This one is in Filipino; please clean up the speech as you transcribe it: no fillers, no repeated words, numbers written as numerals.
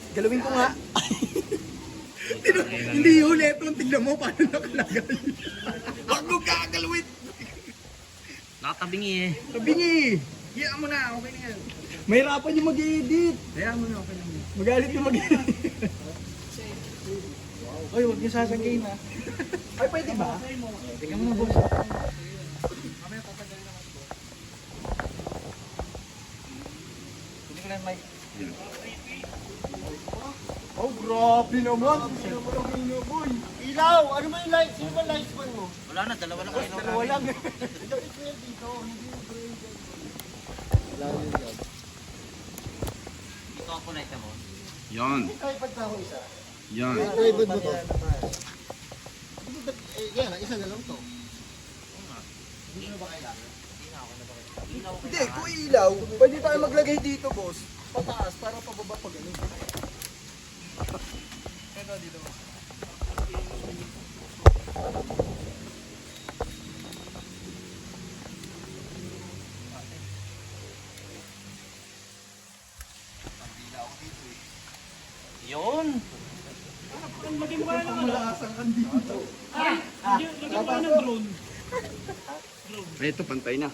Galawin ko nga. Hindi huli ito. Tignan mo paano nakalagay. Huwag mo kakalawin. Nakatabingi eh. Tabingi. Kaya mo na. Okay na yan. Mahirapan yung mag-edit. Kaya mo na. Okay na yan. Magalit yung mag-edit. Oy, huwag niyo sasanggayin ha. Ay, pwede ba? Tingnan mo na, boss. Mamaya tatagal naman, boss. Hindi ko lang mic. Oh, grabe naman. Sino mo lang yung boy? Ilaw! Ano ba yung lights? Sino ba lights man mo? Wala na, dalawa lang kayo. Dalawa lang. Ito, ito yan dito. Hindi yung brain dyan. Wala yun yan. Dito ako na ito mo. Yan. Tripod pa ako isa. Yan. Tripod mo to. Yan, isa na lang to. Hindi na ba kailangan? Hindi, kung ilaw, pwede tayo maglagay dito, boss. Pataas, para pababa pa ganun. Ito dito. Yun! Maging wala naman. Malakas ang dito. Ito, pantay na.